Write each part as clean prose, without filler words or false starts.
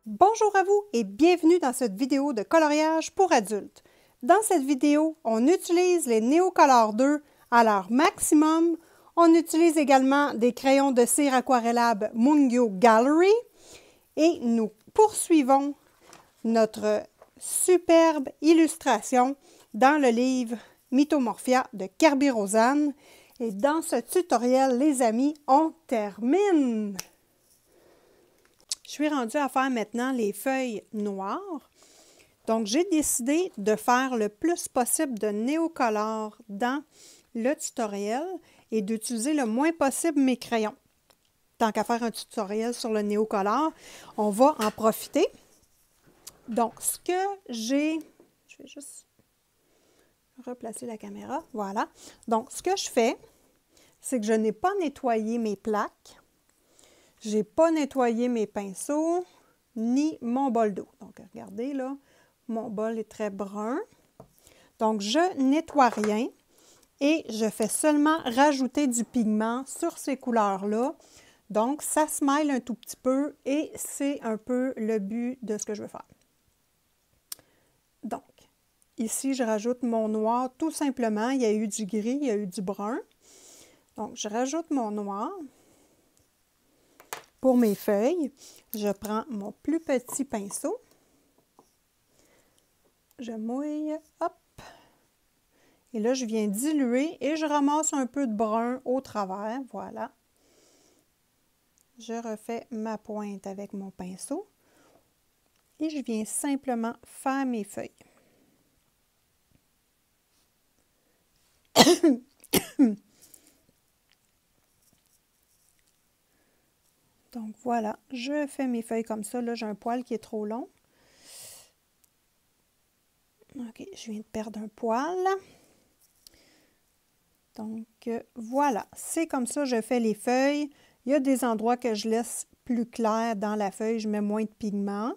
Bonjour à vous et bienvenue dans cette vidéo de coloriage pour adultes. Dans cette vidéo, on utilise les Neocolor 2 à leur maximum. On utilise également des crayons de cire aquarellables Mungyo Gallery et nous poursuivons notre superbe illustration dans le livre Mythomorphia de Kerby Rosanes. Et dans ce tutoriel, les amis, on termine! Je suis rendue à faire maintenant les feuilles noires. Donc, j'ai décidé de faire le plus possible de Neocolor dans le tutoriel et d'utiliser le moins possible mes crayons. Tant qu'à faire un tutoriel sur le Neocolor, on va en profiter. Donc, ce que j'ai... Je vais juste replacer la caméra. Voilà. Donc, ce que je fais, c'est que je n'ai pas nettoyé mes plaques. Je n'ai pas nettoyé mes pinceaux, ni mon bol d'eau. Donc, regardez là, mon bol est très brun. Donc, je nettoie rien et je fais seulement rajouter du pigment sur ces couleurs-là. Donc, ça se mêle un tout petit peu et c'est un peu le but de ce que je veux faire. Donc, ici, je rajoute mon noir tout simplement. Il y a eu du gris, il y a eu du brun. Donc, je rajoute mon noir. Pour mes feuilles, je prends mon plus petit pinceau. Je mouille, hop. Et là, je viens diluer et je ramasse un peu de brun au travers. Voilà. Je refais ma pointe avec mon pinceau. Et je viens simplement faire mes feuilles. Donc voilà, je fais mes feuilles comme ça. Là, j'ai un poil qui est trop long. OK, je viens de perdre un poil. Donc voilà, c'est comme ça que je fais les feuilles. Il y a des endroits que je laisse plus clair dans la feuille, je mets moins de pigment.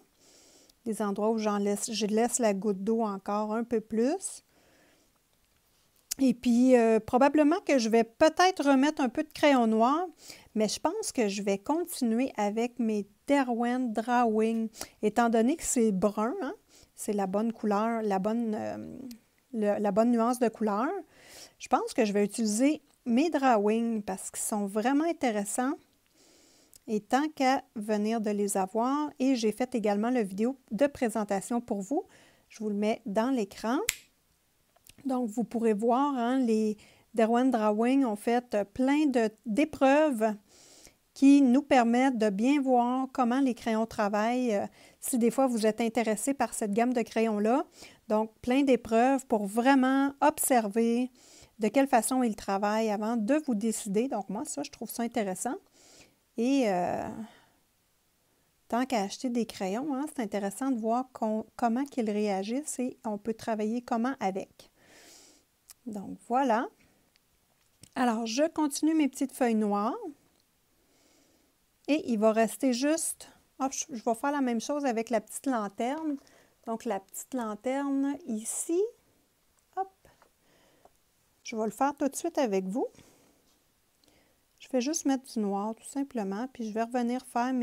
Des endroits où je laisse la goutte d'eau encore un peu plus. Et puis, probablement que je vais peut-être remettre un peu de crayon noir, mais je pense que je vais continuer avec mes Derwent Drawing, étant donné que c'est brun, hein? C'est la bonne couleur, la bonne nuance de couleur. Je pense que je vais utiliser mes Drawing parce qu'ils sont vraiment intéressants. Et tant qu'à venir de les avoir, et j'ai fait également la vidéo de présentation pour vous. Je vous le mets dans l'écran. Donc, vous pourrez voir, hein, les Derwent Drawing ont fait plein d'épreuves qui nous permettent de bien voir comment les crayons travaillent, si des fois vous êtes intéressé par cette gamme de crayons-là. Donc, plein d'épreuves pour vraiment observer de quelle façon ils travaillent avant de vous décider. Donc, moi, ça, je trouve ça intéressant. Et tant qu'à acheter des crayons, hein, c'est intéressant de voir comment ils réagissent et on peut travailler comment avec. Donc, voilà. Alors, je continue mes petites feuilles noires. Et il va rester juste... Oh, je vais faire la même chose avec la petite lanterne. Donc, la petite lanterne ici. Hop. Je vais le faire tout de suite avec vous. Je vais juste mettre du noir, tout simplement. Puis, je vais revenir faire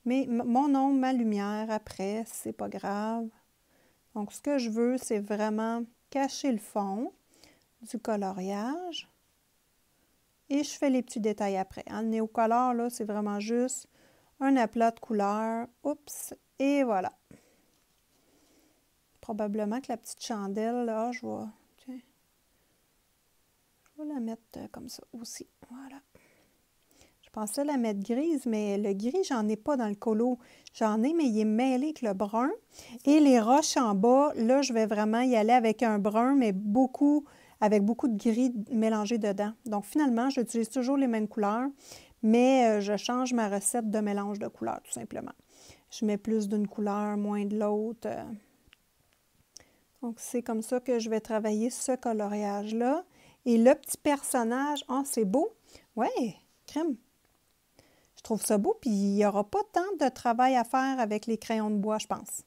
mon ombre, ma lumière après. C'est pas grave. Donc, ce que je veux, c'est vraiment cacher le fond du coloriage. Et je fais les petits détails après. Hein. Le Neocolor, là, c'est vraiment juste un aplat de couleur. Oups! Et voilà. Probablement que la petite chandelle, là, je vais la mettre comme ça aussi. Voilà. Je pensais la mettre grise, mais le gris, j'en ai pas dans le colo. J'en ai, mais il est mêlé avec le brun. Et les roches en bas, là, je vais vraiment y aller avec un brun, mais avec beaucoup de gris mélangé dedans. Donc, finalement, j'utilise toujours les mêmes couleurs, mais je change ma recette de mélange de couleurs, tout simplement. Je mets plus d'une couleur, moins de l'autre. Donc, c'est comme ça que je vais travailler ce coloriage-là. Et le petit personnage, oh, c'est beau! Ouais, crème! Je trouve ça beau, puis il n'y aura pas tant de travail à faire avec les crayons de bois, je pense.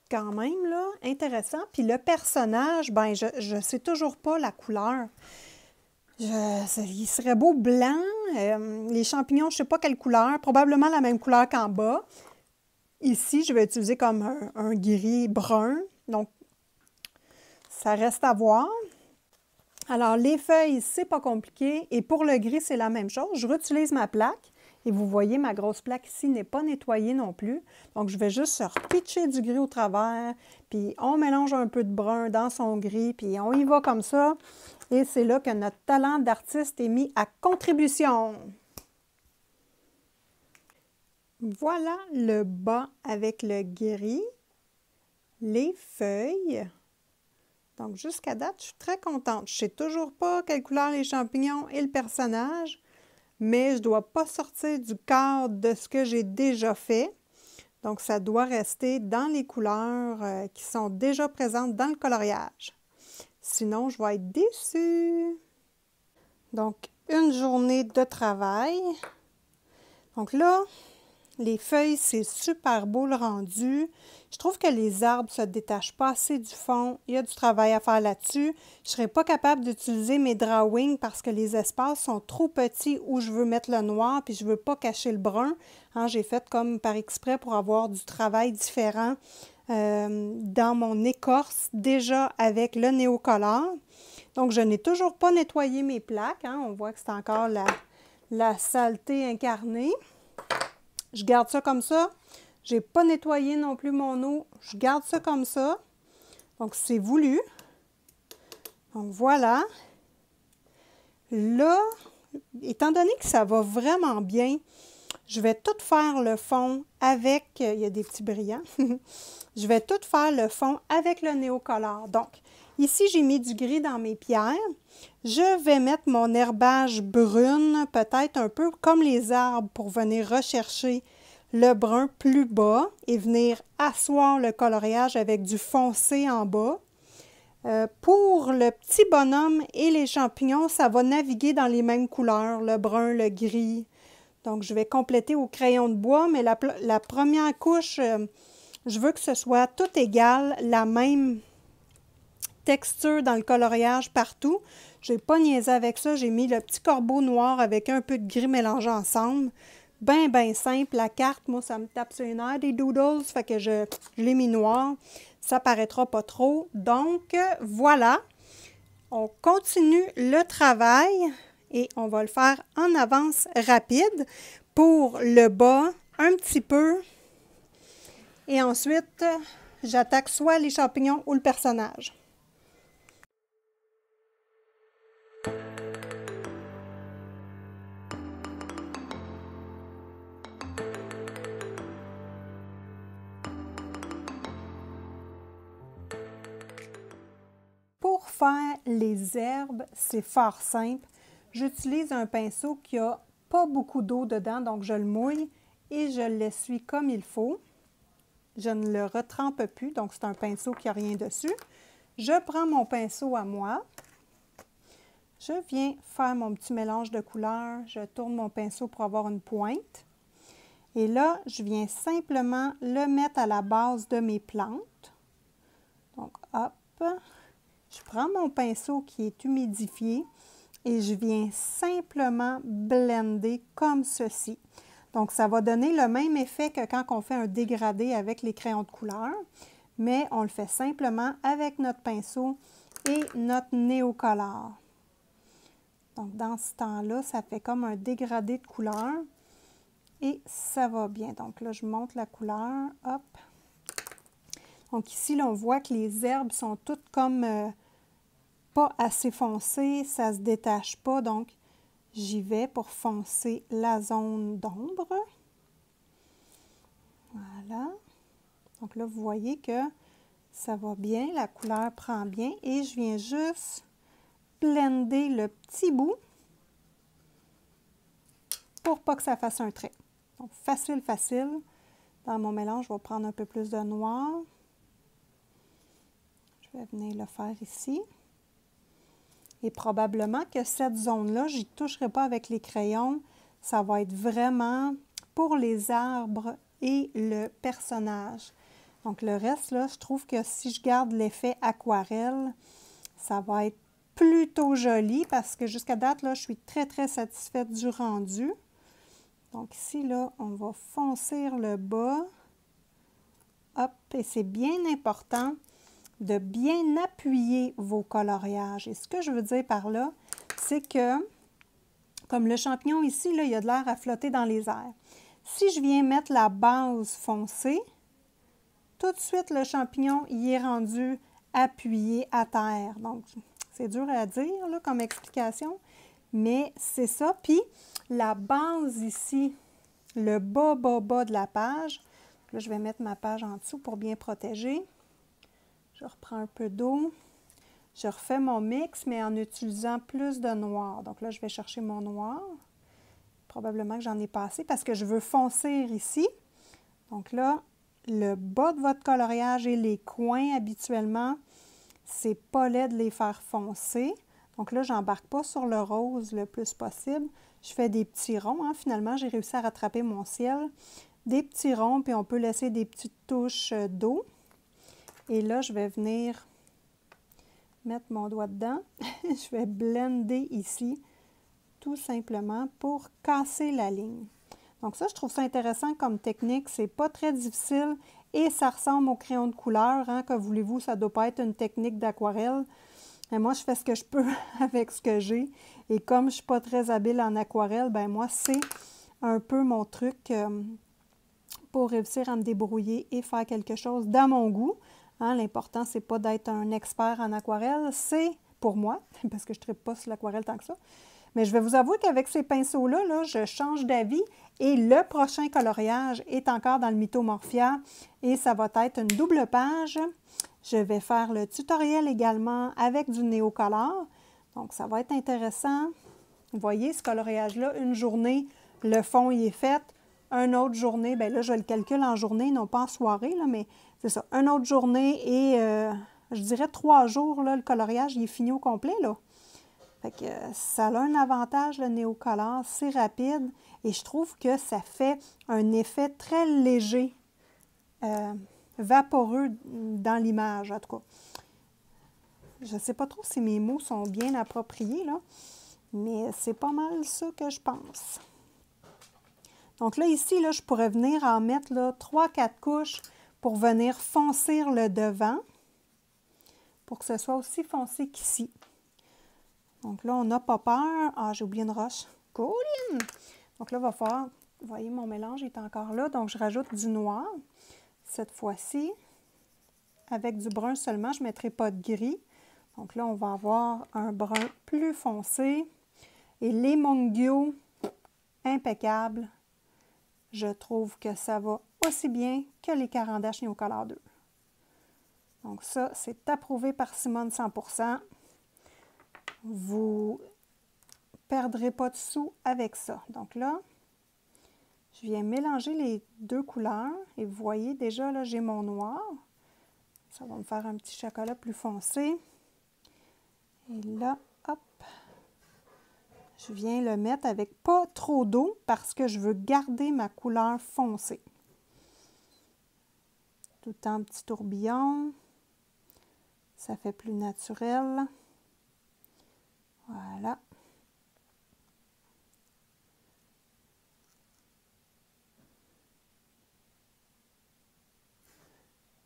Quand même, là, intéressant. Puis le personnage, ben je ne sais toujours pas la couleur. Il serait beau blanc. Les champignons, je ne sais pas quelle couleur, probablement la même couleur qu'en bas. Ici, je vais utiliser comme un gris brun, donc ça reste à voir. Alors, les feuilles, c'est pas compliqué. Et pour le gris, c'est la même chose. Je réutilise ma plaque. Et vous voyez, ma grosse plaque ici n'est pas nettoyée non plus. Donc, je vais juste repitcher du gris au travers. Puis, on mélange un peu de brun dans son gris. Puis, on y va comme ça. Et c'est là que notre talent d'artiste est mis à contribution. Voilà le bas avec le gris, les feuilles. Donc, jusqu'à date, je suis très contente. Je ne sais toujours pas quelle couleur les champignons et le personnage, mais je ne dois pas sortir du cadre de ce que j'ai déjà fait. Donc, ça doit rester dans les couleurs qui sont déjà présentes dans le coloriage. Sinon, je vais être déçue. Donc, une journée de travail. Donc là, les feuilles, c'est super beau le rendu. Je trouve que les arbres ne se détachent pas assez du fond. Il y a du travail à faire là-dessus. Je ne serais pas capable d'utiliser mes drawings parce que les espaces sont trop petits où je veux mettre le noir puis je ne veux pas cacher le brun. Hein, j'ai fait comme par exprès pour avoir du travail différent dans mon écorce déjà avec le Neocolor. Donc, je n'ai toujours pas nettoyé mes plaques. Hein. On voit que c'est encore la saleté incarnée. Je garde ça comme ça. Je n'ai pas nettoyé non plus mon eau. Je garde ça comme ça. Donc, c'est voulu. Donc, voilà. Là, étant donné que ça va vraiment bien, je vais tout faire le fond avec... il y a des petits brillants. Je vais tout faire le fond avec le Neocolor. Donc, ici, j'ai mis du gris dans mes pierres. Je vais mettre mon herbage brune, peut-être un peu comme les arbres, pour venir rechercher le brun plus bas et venir asseoir le coloriage avec du foncé en bas. Pour le petit bonhomme et les champignons, ça va naviguer dans les mêmes couleurs, le brun, le gris. Donc, je vais compléter au crayon de bois, mais la première couche, je veux que ce soit tout égal, la même texture dans le coloriage partout. Je n'ai pas niaisé avec ça. J'ai mis le petit corbeau noir avec un peu de gris mélangé ensemble. Ben simple. La carte, moi, ça me tape sur les nerfs des doodles. Fait que je l'ai mis noir. Ça paraîtra pas trop. Donc, voilà. On continue le travail et on va le faire en avance rapide. Pour le bas, un petit peu. Et ensuite, j'attaque soit les champignons ou le personnage. Pour faire les herbes, c'est fort simple. J'utilise un pinceau qui n'a pas beaucoup d'eau dedans, donc je le mouille et je l'essuie comme il faut. Je ne le retrempe plus, donc c'est un pinceau qui n'a rien dessus. Je prends mon pinceau à moi. Je viens faire mon petit mélange de couleurs. Je tourne mon pinceau pour avoir une pointe. Et là, je viens simplement le mettre à la base de mes plantes. Donc, hop. Je prends mon pinceau qui est humidifié et je viens simplement blender comme ceci. Donc, ça va donner le même effet que quand on fait un dégradé avec les crayons de couleur, mais on le fait simplement avec notre pinceau et notre Neocolor. Donc, dans ce temps-là, ça fait comme un dégradé de couleur et ça va bien. Donc là, je monte la couleur, hop. Donc ici, là, on voit que les herbes sont toutes comme pas assez foncées, ça ne se détache pas, donc j'y vais pour foncer la zone d'ombre. Voilà. Donc là, vous voyez que ça va bien, la couleur prend bien et je viens juste blender le petit bout pour pas que ça fasse un trait. Donc, facile, facile. Dans mon mélange, je vais prendre un peu plus de noir. Je vais venir le faire ici. Et probablement que cette zone-là, je n'y toucherai pas avec les crayons. Ça va être vraiment pour les arbres et le personnage. Donc, le reste, là, je trouve que si je garde l'effet aquarelle, ça va être plutôt joli parce que jusqu'à date, là, je suis très, très satisfaite du rendu. Donc ici, là, on va foncir le bas. Hop, et c'est bien important de bien appuyer vos coloriages. Et ce que je veux dire par là, c'est que, comme le champignon ici, là, il y a de l'air à flotter dans les airs. Si je viens mettre la base foncée, tout de suite, le champignon, il est rendu appuyé à terre. Donc, c'est dur à dire là, comme explication, mais c'est ça. Puis, la base ici, le bas de la page, là, je vais mettre ma page en dessous pour bien protéger. Je reprends un peu d'eau. Je refais mon mix, mais en utilisant plus de noir. Donc là, je vais chercher mon noir. Probablement que j'en ai pas assez parce que je veux foncer ici. Donc là, le bas de votre coloriage et les coins, habituellement, c'est pas laid de les faire foncer. Donc là, je n'embarque pas sur le rose le plus possible. Je fais des petits ronds. Hein. Finalement, j'ai réussi à rattraper mon ciel. Des petits ronds, puis on peut laisser des petites touches d'eau. Et là, je vais venir mettre mon doigt dedans. Je vais blender ici, tout simplement pour casser la ligne. Donc ça, je trouve ça intéressant comme technique. C'est pas très difficile et ça ressemble au crayon de couleur. Hein, que voulez-vous, ça ne doit pas être une technique d'aquarelle. Mais moi, je fais ce que je peux avec ce que j'ai. Et comme je ne suis pas très habile en aquarelle, ben moi, c'est un peu mon truc pour réussir à me débrouiller et faire quelque chose dans mon goût. Hein, l'important, c'est pas d'être un expert en aquarelle, c'est pour moi, parce que je ne tripe pas sur l'aquarelle tant que ça. Mais je vais vous avouer qu'avec ces pinceaux-là, là, je change d'avis et le prochain coloriage est encore dans le Mythomorphia et ça va être une double page. Je vais faire le tutoriel également avec du Neocolor. Donc, ça va être intéressant. Vous voyez, ce coloriage-là, une journée, le fond il est fait. Une autre journée, bien là, je le calcule en journée, non pas en soirée, là, mais c'est ça. Une autre journée et, je dirais 3 jours, là, le coloriage, il est fini au complet, là. Fait que ça a un avantage, le Neocolor, c'est rapide et je trouve que ça fait un effet très léger, vaporeux dans l'image, en tout cas. Je ne sais pas trop si mes mots sont bien appropriés, là, mais c'est pas mal ça que je pense. Donc là, ici, là, je pourrais venir en mettre 3-4 couches pour venir foncer le devant, pour que ce soit aussi foncé qu'ici. Donc là, on n'a pas peur. Ah, j'ai oublié une roche. Colline! Donc là, il va falloir... Vous voyez, mon mélange est encore là. Donc, je rajoute du noir. Cette fois-ci, avec du brun seulement, je ne mettrai pas de gris. Donc là, on va avoir un brun plus foncé. Et les Mongyo, impeccables. Je trouve que ça va aussi bien que les Caran d'Ache Neocolor 2. Donc ça, c'est approuvé par Simone 100%. Vous ne perdrez pas de sous avec ça. Donc là, je viens mélanger les deux couleurs. Et vous voyez, déjà, là, j'ai mon noir. Ça va me faire un petit chocolat plus foncé. Et là, hop, je viens le mettre avec pas trop d'eau parce que je veux garder ma couleur foncée. Tout en petit tourbillon. Ça fait plus naturel. Voilà.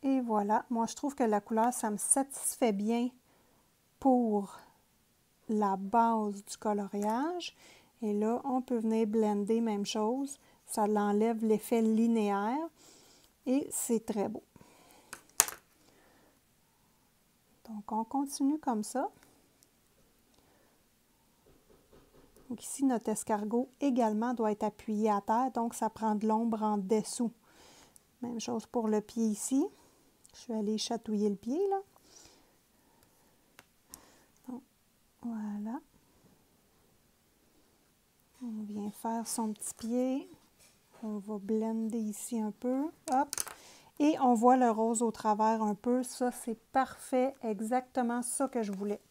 Et voilà. Moi, je trouve que la couleur, ça me satisfait bien pour la base du coloriage. Et là, on peut venir blender, même chose. Ça l'enlève l'effet linéaire. Et c'est très beau. Donc, on continue comme ça. Donc ici, notre escargot également doit être appuyé à terre, donc ça prend de l'ombre en dessous. Même chose pour le pied ici. Je suis allée chatouiller le pied, là. Donc, voilà. On vient faire son petit pied. On va blender ici un peu. Hop. Et on voit le rose au travers un peu. Ça, c'est parfait. Exactement ça que je voulais.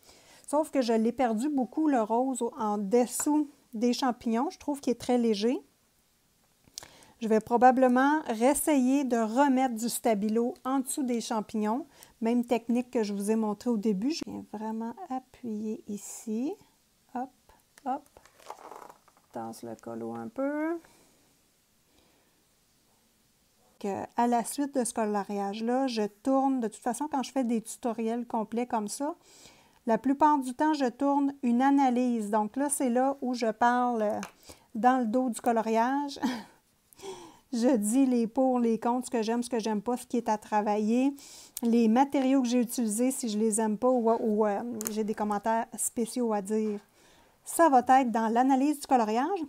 Sauf que je l'ai perdu beaucoup, le rose, en dessous des champignons. Je trouve qu'il est très léger. Je vais probablement réessayer de remettre du stabilo en dessous des champignons Même technique que je vous ai montré au début. Je viens vraiment appuyer ici. Hop, hop. Tasse le colo un peu. À la suite de ce coloriage-là, je tourne. De toute façon, quand je fais des tutoriels complets comme ça, la plupart du temps, je tourne une analyse. Donc là, c'est là où je parle dans le dos du coloriage. Je dis les pour, les contre, ce que j'aime pas, ce qui est à travailler, les matériaux que j'ai utilisés, si je les aime pas ou j'ai des commentaires spéciaux à dire. Ça va être dans l'analyse du coloriage.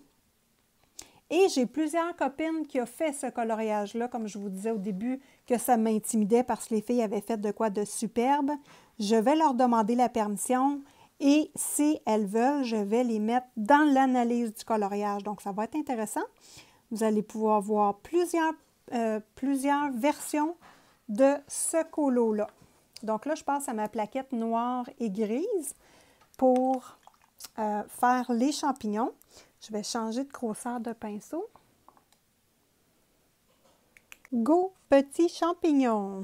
Et j'ai plusieurs copines qui ont fait ce coloriage-là, comme je vous disais au début, que ça m'intimidait parce que les filles avaient fait de quoi de superbe. Je vais leur demander la permission et si elles veulent, je vais les mettre dans l'analyse du coloriage. Donc, ça va être intéressant. Vous allez pouvoir voir plusieurs versions de ce colo-là. Donc là, je passe à ma plaquette noire et grise pour faire les champignons. Je vais changer de grosseur de pinceau. Go, petit champignon!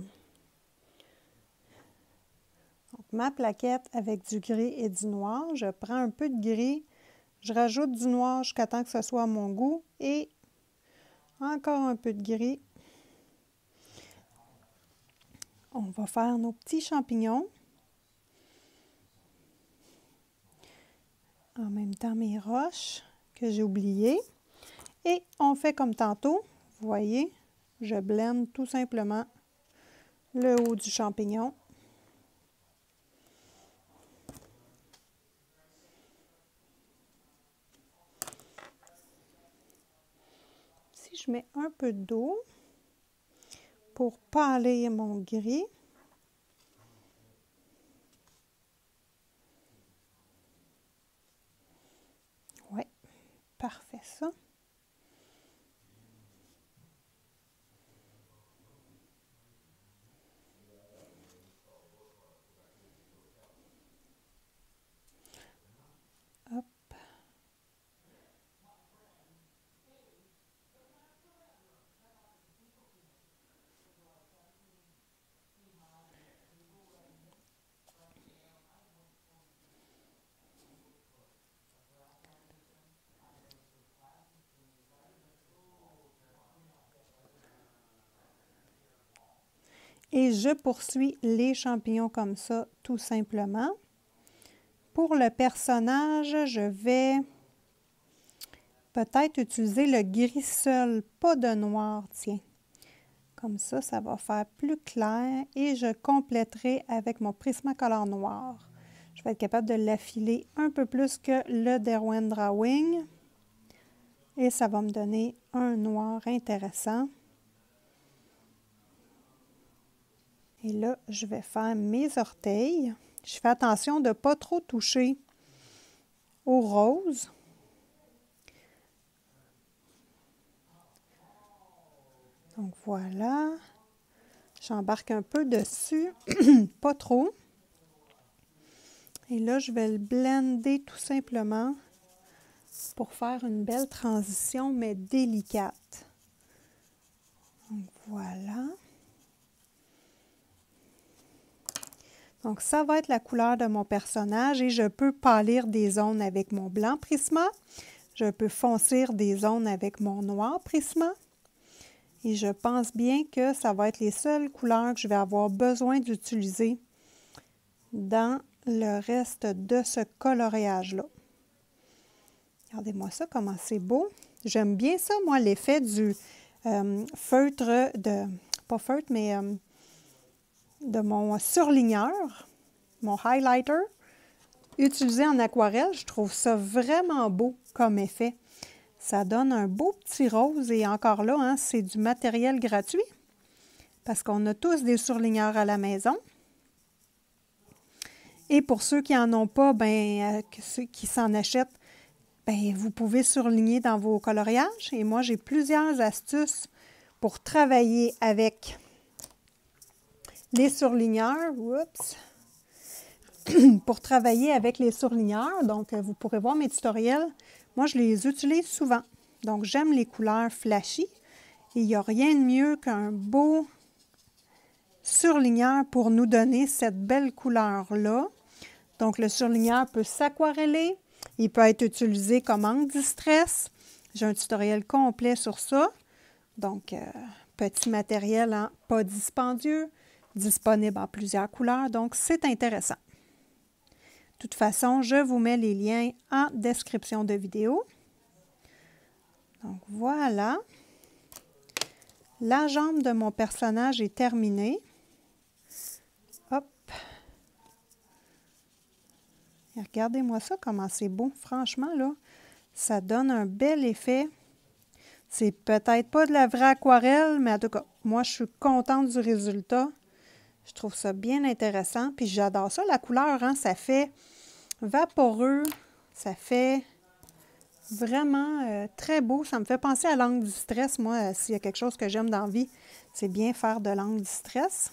Donc, ma plaquette avec du gris et du noir. Je prends un peu de gris, je rajoute du noir jusqu'à temps que ce soit à mon goût et encore un peu de gris. On va faire nos petits champignons. En même temps, mes roches que j'ai oubliées. Et on fait comme tantôt. Vous voyez, je blende tout simplement le haut du champignon. Si je mets un peu d'eau pour pâlir mon gris. Oui, parfait ça. Hop. Et je poursuis les champignons comme ça, tout simplement. Pour le personnage, je vais peut-être utiliser le gris seul, pas de noir, tiens. Comme ça, ça va faire plus clair et je compléterai avec mon Prismacolor noir. Je vais être capable de l'affiler un peu plus que le Derwent Drawing. Et ça va me donner un noir intéressant. Et là, je vais faire mes orteils. Je fais attention de ne pas trop toucher au rose. Donc voilà. J'embarque un peu dessus, pas trop. Et là, je vais le blender tout simplement pour faire une belle transition, mais délicate. Donc voilà. Donc, ça va être la couleur de mon personnage et je peux pâlir des zones avec mon blanc Prisma. Je peux foncir des zones avec mon noir Prisma. Et je pense bien que ça va être les seules couleurs que je vais avoir besoin d'utiliser dans le reste de ce coloriage-là. Regardez-moi ça, comment c'est beau. J'aime bien ça, moi, l'effet du feutre pas feutre, mais de mon surligneur, mon highlighter, utilisé en aquarelle. Je trouve ça vraiment beau comme effet. Ça donne un beau petit rose et encore là, hein, c'est du matériel gratuit parce qu'on a tous des surligneurs à la maison. Et pour ceux qui n'en ont pas, ceux qui s'en achètent, vous pouvez surligner dans vos coloriages. Et moi, j'ai plusieurs astuces pour travailler avec les surligneurs. Oups! Pour travailler avec les surligneurs. Donc, vous pourrez voir mes tutoriels. Moi, je les utilise souvent. Donc, j'aime les couleurs flashy. Et il n'y a rien de mieux qu'un beau surligneur pour nous donner cette belle couleur-là. Donc, le surligneur peut s'aquareller. Il peut être utilisé comme encre distress. J'ai un tutoriel complet sur ça. Donc, petit matériel pas dispendieux, disponible en plusieurs couleurs. Donc, c'est intéressant. De toute façon, je vous mets les liens en description de vidéo. Donc, voilà. La jambe de mon personnage est terminée. Hop. Et regardez-moi ça, comment c'est beau. Franchement, là, ça donne un bel effet. C'est peut-être pas de la vraie aquarelle, mais en tout cas, moi, je suis contente du résultat. Je trouve ça bien intéressant. Puis j'adore ça, la couleur, hein, ça fait vaporeux. Ça fait vraiment très beau. Ça me fait penser à l'encre distress. Moi, s'il y a quelque chose que j'aime dans la vie, c'est bien faire de l'encre distress.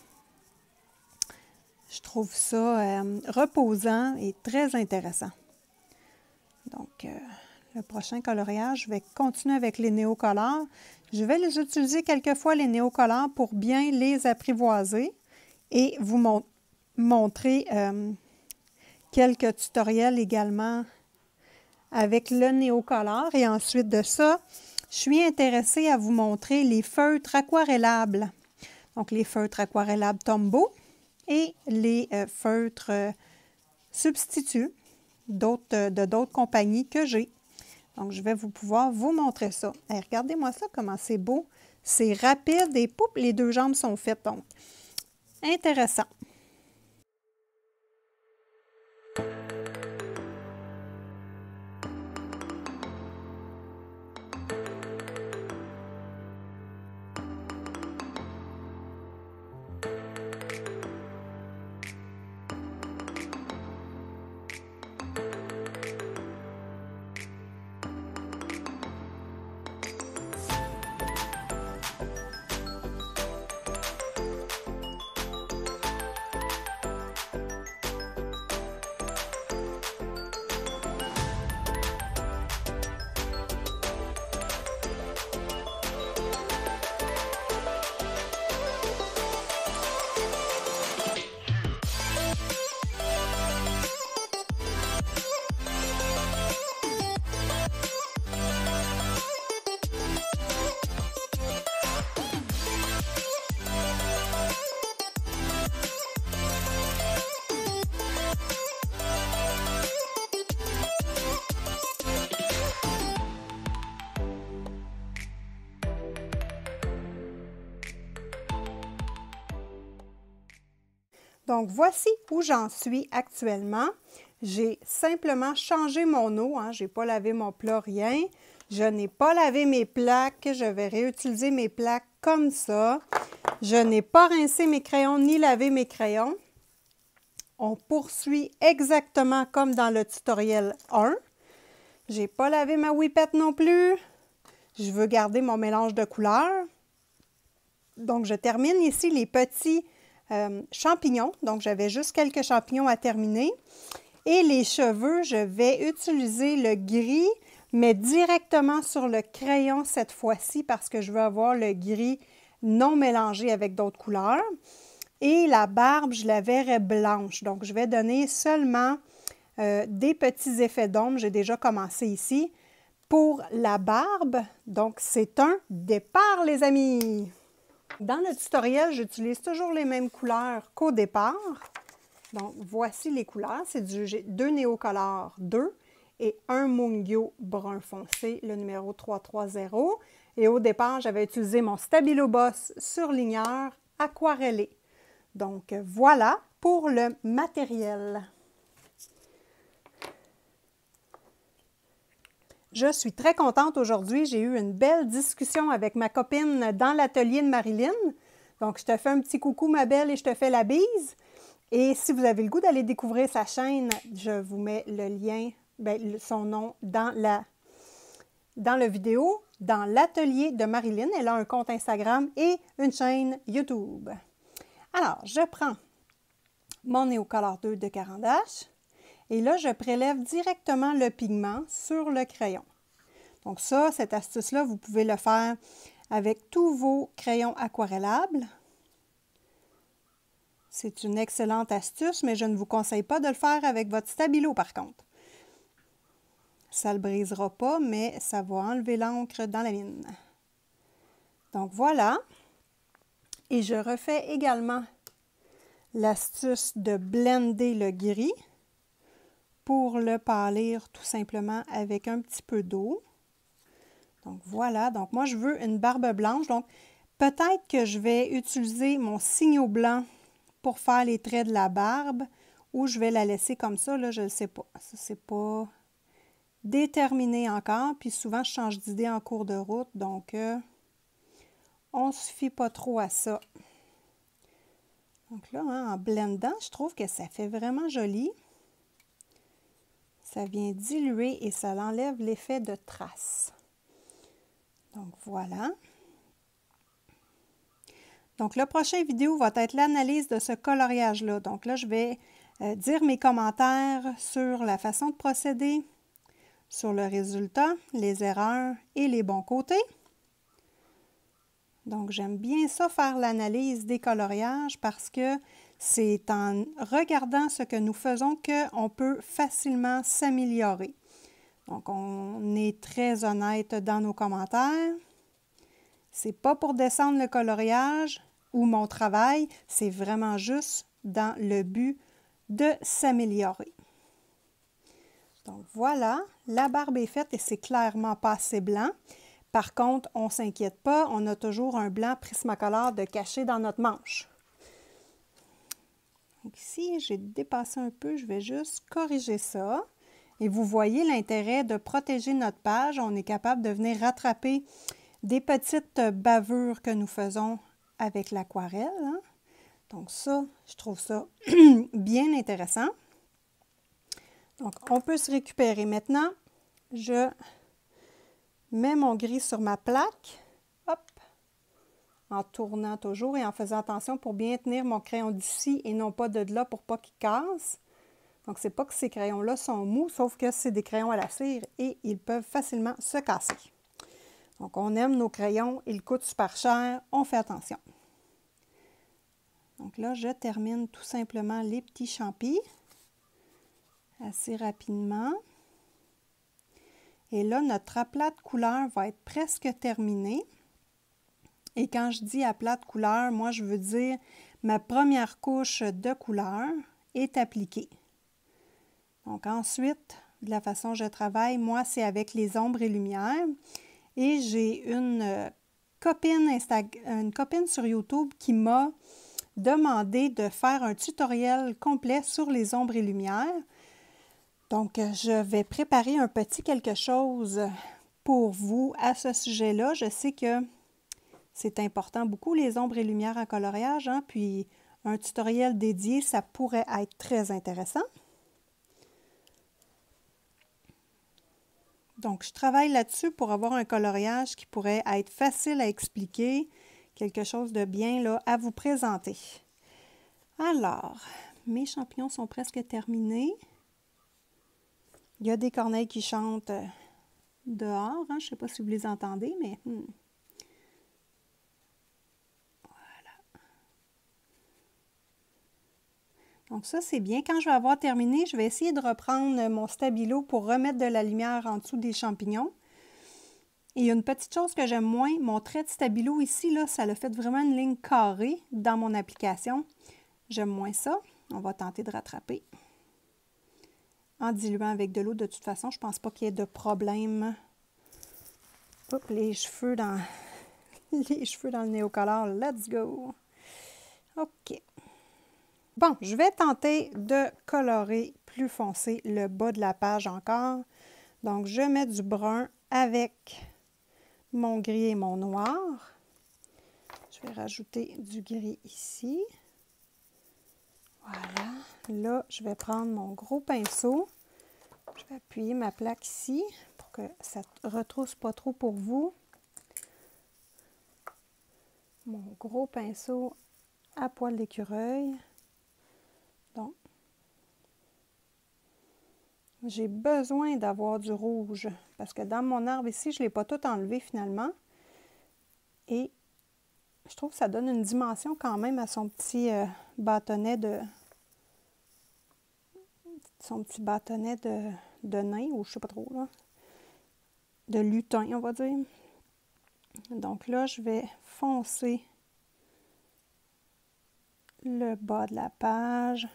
Je trouve ça reposant et très intéressant. Donc, le prochain coloriage, je vais continuer avec les néocolores. Je vais les utiliser quelquefois, les néocolores, pour bien les apprivoiser et vous montrer quelques tutoriels également avec le néocolore. Et ensuite de ça, je suis intéressée à vous montrer les feutres aquarellables. Donc, les feutres aquarellables Tombow et les feutres substituts de d'autres compagnies que j'ai. Donc, je vais pouvoir vous montrer ça. Et regardez-moi ça, comment c'est beau. C'est rapide et poup, les deux jambes sont faites. Donc, intéressant. Donc, voici où j'en suis actuellement. J'ai simplement changé mon eau, hein. Je n'ai pas lavé mon plat, rien. Je n'ai pas lavé mes plaques. Je vais réutiliser mes plaques comme ça. Je n'ai pas rincé mes crayons ni lavé mes crayons. On poursuit exactement comme dans le tutoriel 1. Je n'ai pas lavé ma whippette non plus. Je veux garder mon mélange de couleurs. Donc, je termine ici les petits champignons. Donc, j'avais juste quelques champignons à terminer. Et les cheveux, je vais utiliser le gris, mais directement sur le crayon cette fois-ci parce que je veux avoir le gris non mélangé avec d'autres couleurs. Et la barbe, je la verrai blanche. Donc, je vais donner seulement des petits effets d'ombre. J'ai déjà commencé ici. Pour la barbe, donc c'est un départ, les amis! Dans le tutoriel, j'utilise toujours les mêmes couleurs qu'au départ. Donc, voici les couleurs. C'est j'ai 2 Néocolor 2 et un Mungyo brun foncé, le numéro 330. Et au départ, j'avais utilisé mon Stabilo Boss surligneur aquarellé. Donc, voilà pour le matériel. Je suis très contente aujourd'hui. J'ai eu une belle discussion avec ma copine dans l'atelier de Marilyn. Donc, je te fais un petit coucou, ma belle, et je te fais la bise. Et si vous avez le goût d'aller découvrir sa chaîne, je vous mets le lien, son nom dans le vidéo, dans l'atelier de Marilyn. Elle a un compte Instagram et une chaîne YouTube. Alors, je prends mon Néocolor 2 de Caran d'Ache. Et là, je prélève directement le pigment sur le crayon. Donc ça, cette astuce-là, vous pouvez le faire avec tous vos crayons aquarellables. C'est une excellente astuce, mais je ne vous conseille pas de le faire avec votre stabilo par contre. Ça ne le brisera pas, mais ça va enlever l'encre dans la mine. Donc voilà. Et je refais également l'astuce de blender le gris pour le pâlir tout simplement avec un petit peu d'eau. Donc voilà, donc moi je veux une barbe blanche, donc peut-être que je vais utiliser mon signaux blanc pour faire les traits de la barbe ou je vais la laisser comme ça, là, je ne sais pas. Ça, c'est pas déterminé encore, puis souvent je change d'idée en cours de route, donc on ne se fie pas trop à ça. Donc là, hein, en blendant, je trouve que ça fait vraiment joli. Ça vient diluer et ça enlève l'effet de trace. Donc voilà. Donc la prochaine vidéo va être l'analyse de ce coloriage-là. Donc là, je vais dire mes commentaires sur la façon de procéder, sur le résultat, les erreurs et les bons côtés. Donc j'aime bien ça faire l'analyse des coloriages parce que c'est en regardant ce que nous faisons qu'on peut facilement s'améliorer. Donc, on est très honnête dans nos commentaires. C'est pas pour descendre le coloriage ou mon travail, c'est vraiment juste dans le but de s'améliorer. Donc voilà, la barbe est faite et c'est clairement pas assez blanc. Par contre, on ne s'inquiète pas, on a toujours un blanc Prismacolor de caché dans notre manche. Donc ici, j'ai dépassé un peu, je vais juste corriger ça. Et vous voyez l'intérêt de protéger notre page. On est capable de venir rattraper des petites bavures que nous faisons avec l'aquarelle. Hein? Donc ça, je trouve ça bien intéressant. Donc, on peut se récupérer. Maintenant, je mets mon gris sur ma plaque. Hop! En tournant toujours et en faisant attention pour bien tenir mon crayon d'ici et non pas de là pour pas qu'il casse. Donc, c'est pas que ces crayons-là sont mous, sauf que c'est des crayons à la cire et ils peuvent facilement se casser. Donc, on aime nos crayons, ils coûtent super cher, on fait attention. Donc là, je termine tout simplement les petits champis assez rapidement. Et là, notre aplat de couleur va être presque terminé. Et quand je dis aplat de couleur, moi, je veux dire ma première couche de couleur est appliquée. Donc ensuite, de la façon dont je travaille, moi, c'est avec les ombres et lumières. Et j'ai une copine sur YouTube qui m'a demandé de faire un tutoriel complet sur les ombres et lumières. Donc, je vais préparer un petit quelque chose pour vous à ce sujet-là. Je sais que c'est important beaucoup, les ombres et lumières en coloriage, hein? Puis un tutoriel dédié, ça pourrait être très intéressant. Donc, je travaille là-dessus pour avoir un coloriage qui pourrait être facile à expliquer, quelque chose de bien là, à vous présenter. Alors, mes champignons sont presque terminés. Il y a des corneilles qui chantent dehors, hein? Je ne sais pas si vous les entendez, mais... Donc ça, c'est bien. Quand je vais avoir terminé, je vais essayer de reprendre mon stabilo pour remettre de la lumière en dessous des champignons. Et il y a une petite chose que j'aime moins, mon trait de stabilo ici, là, ça a fait vraiment une ligne carrée dans mon application. J'aime moins ça. On va tenter de rattraper. En diluant avec de l'eau, de toute façon, je ne pense pas qu'il y ait de problème. Hop, les cheveux dans le Neocolor. Let's go! OK. Bon, je vais tenter de colorer plus foncé le bas de la page encore. Donc, je mets du brun avec mon gris et mon noir. Je vais rajouter du gris ici. Voilà. Là, je vais prendre mon gros pinceau. Je vais appuyer ma plaque ici pour que ça ne retrousse pas trop pour vous. Mon gros pinceau à poil d'écureuil. Donc, j'ai besoin d'avoir du rouge parce que dans mon arbre ici, je ne l'ai pas tout enlevé finalement. Et je trouve que ça donne une dimension quand même à son petit bâtonnet de... de nain, ou je sais pas trop, là. De lutin, on va dire. Donc là, je vais foncer le bas de la page.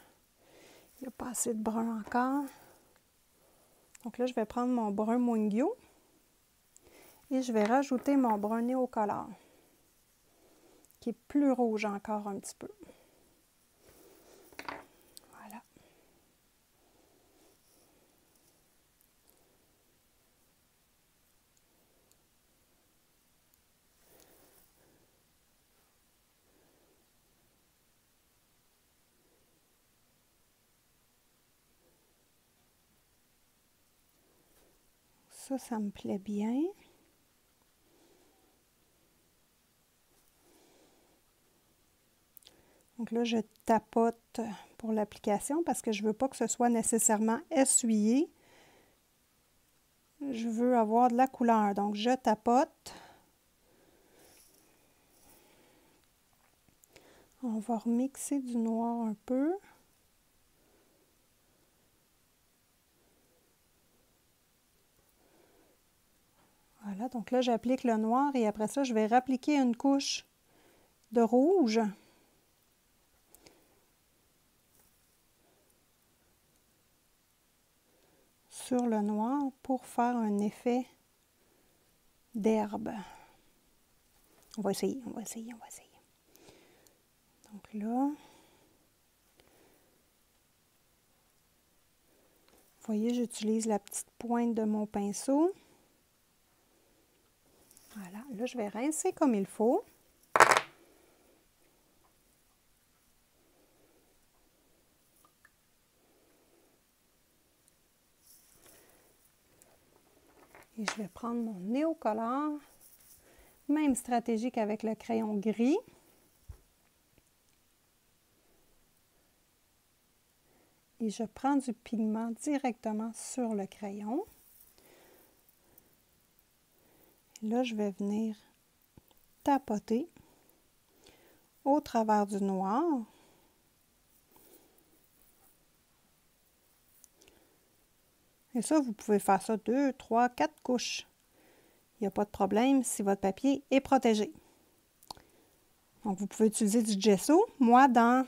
Il n'y a pas assez de brun encore. Donc là, je vais prendre mon brun Mungyo et je vais rajouter mon brun Néocolor, qui est plus rouge encore un petit peu. Voilà. Ça me plaît bien. Donc là, je tapote pour l'application parce que je ne veux pas que ce soit nécessairement essuyé. Je veux avoir de la couleur. Donc, je tapote. On va remixer du noir un peu. Voilà, donc là, j'applique le noir et après ça, je vais rappliquer une couche de rouge. Sur le noir pour faire un effet d'herbe. On va essayer. Donc là, vous voyez, j'utilise la petite pointe de mon pinceau. Voilà, là, je vais rincer comme il faut. Et je vais prendre mon Néocolor. Même stratégie qu'avec le crayon gris. Et je prends du pigment directement sur le crayon. Et là, je vais venir tapoter au travers du noir. Et ça, vous pouvez faire ça 2, 3, 4 couches. Il n'y a pas de problème si votre papier est protégé. Donc, vous pouvez utiliser du gesso. Moi, dans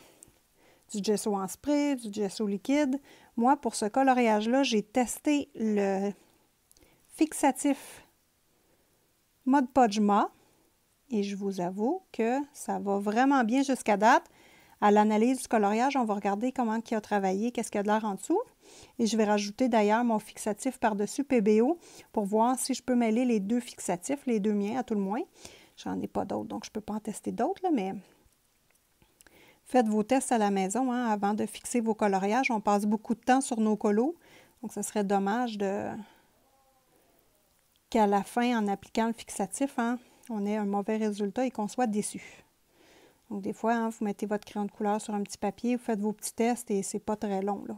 du gesso en spray, du gesso liquide, moi, pour ce coloriage-là, j'ai testé le fixatif Mod Podge et je vous avoue que ça va vraiment bien jusqu'à date. À l'analyse du coloriage, on va regarder comment il a travaillé, qu'est-ce qu'il y a de l'air en dessous. Et je vais rajouter d'ailleurs mon fixatif par-dessus PBO pour voir si je peux mêler les deux fixatifs, les deux miens à tout le moins. J'en ai pas d'autres, donc je ne peux pas en tester d'autres, mais faites vos tests à la maison hein, avant de fixer vos coloriages. On passe beaucoup de temps sur nos colos, donc ce serait dommage qu'à la fin, en appliquant le fixatif, hein, on ait un mauvais résultat et qu'on soit déçu. Donc, des fois, hein, vous mettez votre crayon de couleur sur un petit papier, vous faites vos petits tests et c'est pas très long, là.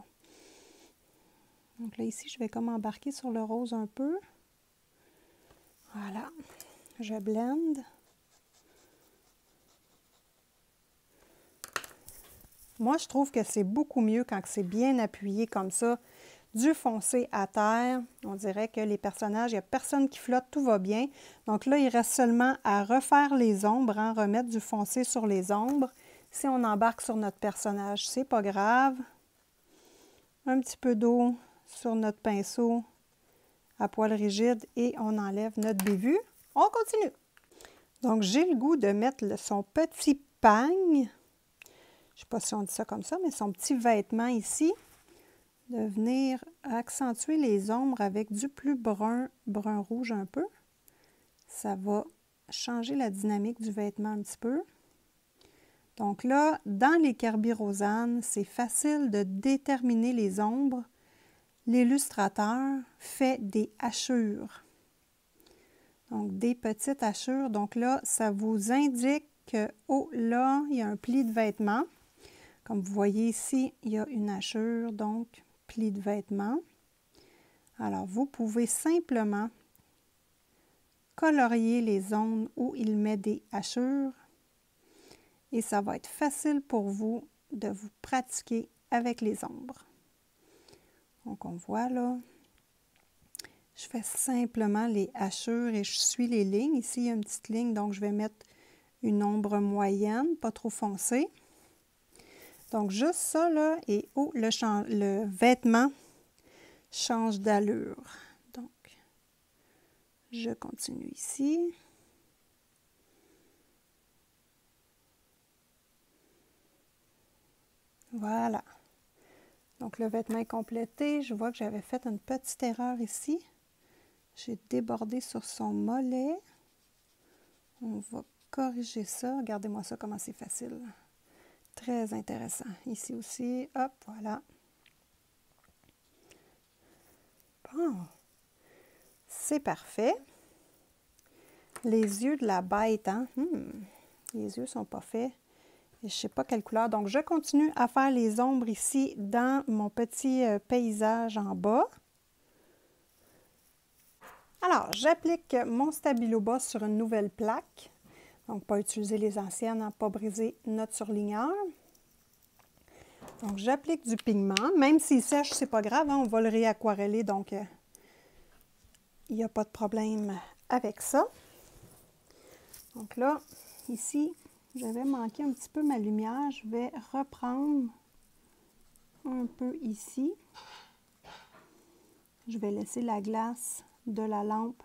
Donc là, ici, je vais comme embarquer sur le rose un peu. Voilà. Je blende. Moi, je trouve que c'est beaucoup mieux quand c'est bien appuyé comme ça, du foncé à terre. On dirait que les personnages, il n'y a personne qui flotte, tout va bien. Donc là, il reste seulement à refaire les ombres, hein, remettre du foncé sur les ombres. Si on embarque sur notre personnage, c'est pas grave. Un petit peu d'eau sur notre pinceau à poil rigide et on enlève notre bévue. On continue. Donc, j'ai le goût de mettre son petit pagne. Je ne sais pas si on dit ça comme ça, mais son petit vêtement ici. De venir accentuer les ombres avec du plus brun rouge un peu. Ça va changer la dynamique du vêtement un petit peu. Donc là, dans les Kerby-Rosanes, c'est facile de déterminer les ombres. L'illustrateur fait des hachures. Donc, des petites hachures. Donc là, ça vous indique que, oh là, il y a un pli de vêtement. Comme vous voyez ici, il y a une hachure, donc pli de vêtement. Alors, vous pouvez simplement colorier les zones où il met des hachures et ça va être facile pour vous de vous pratiquer avec les ombres. Donc, on voit là, je fais simplement les hachures et je suis les lignes. Ici, il y a une petite ligne, donc je vais mettre une ombre moyenne, pas trop foncée. Donc, juste ça, là, et oh, le vêtement change d'allure. Donc, je continue ici. Voilà. Donc, le vêtement est complété. Je vois que j'avais fait une petite erreur ici. J'ai débordé sur son mollet. On va corriger ça. Regardez-moi ça, comment c'est facile. Très intéressant. Ici aussi, hop, voilà. Bon, c'est parfait. Les yeux de la bête, hein? Les yeux ne sont pas faits. Et je ne sais pas quelle couleur. Donc, je continue à faire les ombres ici dans mon petit paysage en bas. Alors, j'applique mon Stabilo bas sur une nouvelle plaque. Donc, pas utiliser les anciennes, hein, pas briser notre surligneur. Donc, j'applique du pigment. Même s'il sèche, c'est pas grave, hein, on va le réaquareller, donc il n'y a pas de problème avec ça. Donc là, ici, j'avais manqué un petit peu ma lumière. Je vais reprendre un peu ici. Je vais laisser la glace de la lampe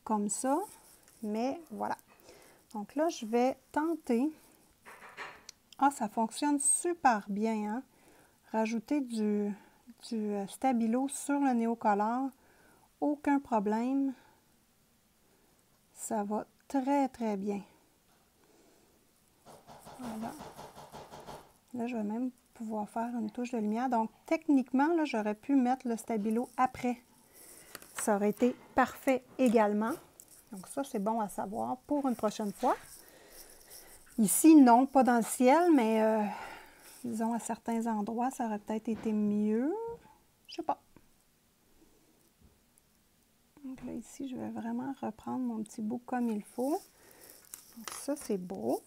comme ça. Mais voilà. Donc là, je vais tenter. Ah, ça fonctionne super bien, hein? Rajouter du Stabilo sur le Neocolor, aucun problème. Ça va très, très bien. Voilà. Là, je vais même pouvoir faire une touche de lumière. Donc, techniquement, là, j'aurais pu mettre le Stabilo après. Ça aurait été parfait également. Donc, ça, c'est bon à savoir pour une prochaine fois. Ici, non, pas dans le ciel, mais disons à certains endroits, ça aurait peut-être été mieux. Je sais pas. Donc là, ici, je vais vraiment reprendre mon petit bout comme il faut. Donc, ça, c'est beau.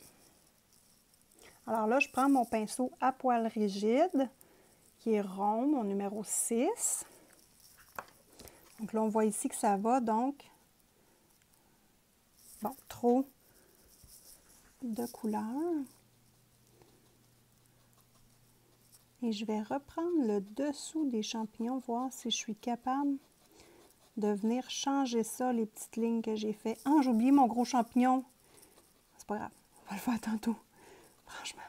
Alors là, je prends mon pinceau à poil rigide, qui est rond, mon numéro 6. Donc là, on voit ici que ça va, donc, bon, trop de couleur. Et je vais reprendre le dessous des champignons, voir si je suis capable de venir changer ça, les petites lignes que j'ai fait. Ah, j'ai oublié mon gros champignon. C'est pas grave, on va le faire tantôt, franchement.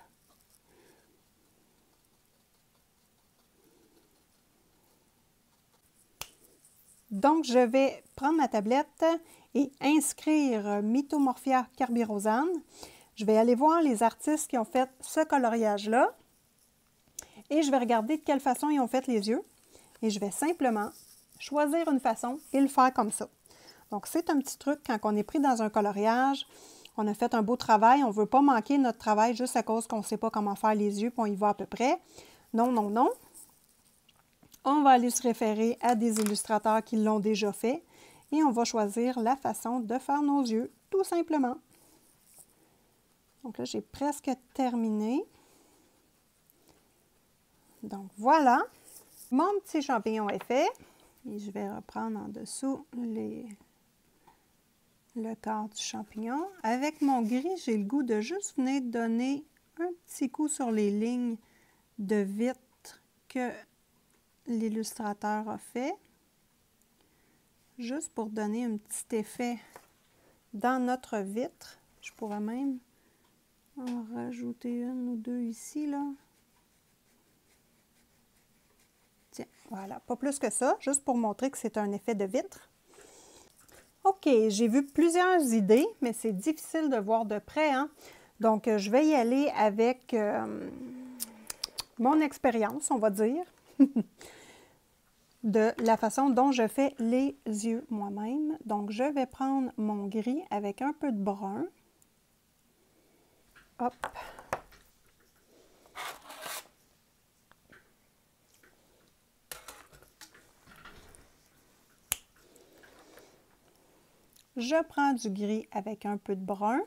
Donc, je vais prendre ma tablette et inscrire Mythomorphia carbirosane. Je vais aller voir les artistes qui ont fait ce coloriage-là et je vais regarder de quelle façon ils ont fait les yeux. Et je vais simplement choisir une façon et le faire comme ça. Donc, c'est un petit truc quand on est pris dans un coloriage, on a fait un beau travail, on ne veut pas manquer notre travail juste à cause qu'on ne sait pas comment faire les yeux, puis on y va à peu près. Non, non, non. On va aller se référer à des illustrateurs qui l'ont déjà fait et on va choisir la façon de faire nos yeux, tout simplement. Donc là, j'ai presque terminé. Donc voilà, mon petit champignon est fait. Et je vais reprendre en dessous le corps du champignon. Avec mon gris, j'ai le goût de juste venir donner un petit coup sur les lignes de vitre que l'illustrateur a fait, juste pour donner un petit effet dans notre vitre. Je pourrais même en rajouter une ou deux ici, là. Tiens, voilà, pas plus que ça, juste pour montrer que c'est un effet de vitre. OK, j'ai vu plusieurs idées, mais c'est difficile de voir de près, hein? Donc, je vais y aller avec mon expérience, on va dire. De la façon dont je fais les yeux moi-même. Donc, je vais prendre mon gris avec un peu de brun. Hop. Je prends du gris avec un peu de brun.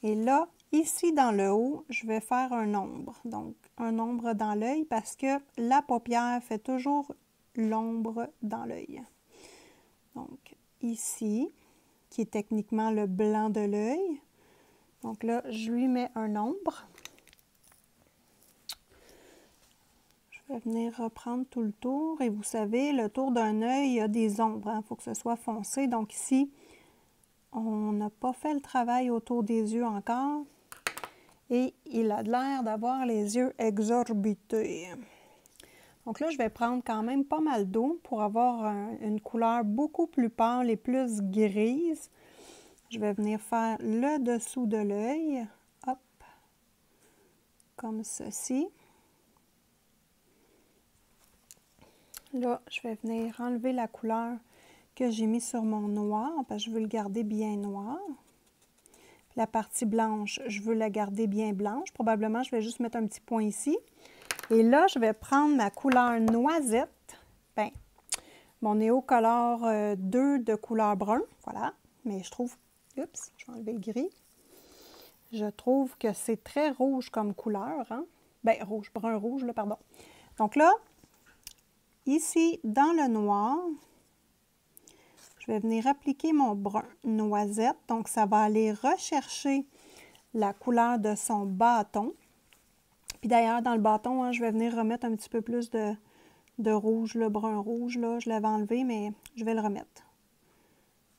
Et là, ici dans le haut, je vais faire un ombre. Donc, un ombre dans l'œil parce que la paupière fait toujours l'ombre dans l'œil. Donc, ici, qui est techniquement le blanc de l'œil. Donc là, je lui mets un ombre. Je vais venir reprendre tout le tour. Et vous savez, le tour d'un œil, il y a des ombres. Il faut que ce soit foncé. Donc ici, on n'a pas fait le travail autour des yeux encore. Et il a l'air d'avoir les yeux exorbités. Donc là, je vais prendre quand même pas mal d'eau pour avoir une couleur beaucoup plus pâle et plus grise. Je vais venir faire le dessous de l'œil. Hop. Comme ceci. Là, je vais venir enlever la couleur que j'ai mis sur mon noir parce que je veux le garder bien noir. La partie blanche, je veux la garder bien blanche. Probablement, je vais juste mettre un petit point ici. Et là, je vais prendre ma couleur noisette. Bien, mon Neocolor 2 de couleur brun. Voilà. Mais je trouve... Oups, je vais enlever le gris. Je trouve que c'est très rouge comme couleur. Hein? Bien, rouge, brun-rouge, là, pardon. Donc là, ici, dans le noir, je vais venir appliquer mon brun noisette. Donc, ça va aller rechercher la couleur de son bâton. Puis d'ailleurs, dans le bâton, hein, je vais venir remettre un petit peu plus de rouge, le brun rouge. Là. Je l'avais enlevé, mais je vais le remettre.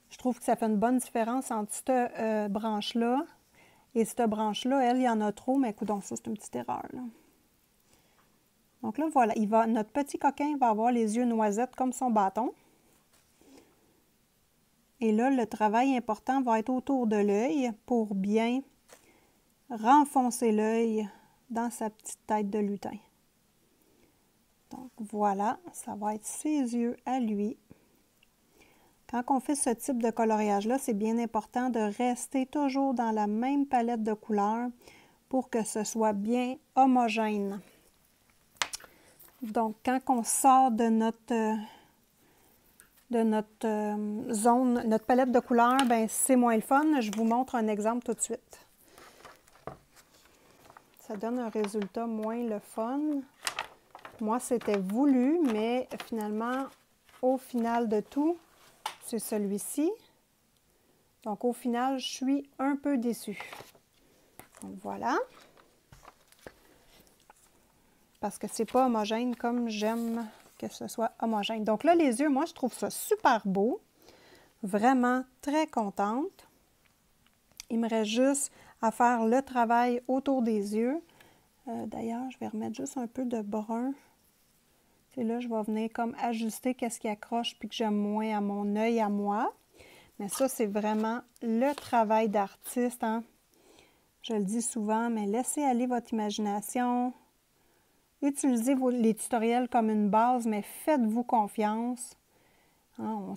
Je trouve que ça fait une bonne différence entre cette branche-là et cette branche-là. Elle, il y en a trop, mais coudonc, ça, c'est une petite erreur. Là. Donc là, voilà, notre petit coquin va avoir les yeux noisettes comme son bâton. Et là, le travail important va être autour de l'œil pour bien renfoncer l'œil dans sa petite tête de lutin. Donc voilà, ça va être ses yeux à lui. Quand on fait ce type de coloriage-là, c'est bien important de rester toujours dans la même palette de couleurs pour que ce soit bien homogène. Donc, quand on sort de notre zone, notre palette de couleurs, ben c'est moins le fun. Je vous montre un exemple tout de suite. Ça donne un résultat moins le fun. Moi, c'était voulu, mais finalement, au final de tout, c'est celui-ci. Donc, au final, je suis un peu déçue. Donc, voilà. Parce que c'est pas homogène comme j'aime que ce soit homogène. Donc là, les yeux, moi, je trouve ça super beau. Vraiment très contente. Il me reste juste à faire le travail autour des yeux. D'ailleurs, je vais remettre juste un peu de brun. Et là, je vais venir comme ajuster qu'est-ce qui accroche puis que j'aime moins à mon œil à moi. Mais ça, c'est vraiment le travail d'artiste. Hein? Je le dis souvent, mais laissez aller votre imagination. Utilisez les tutoriels comme une base, mais faites-vous confiance. Hein,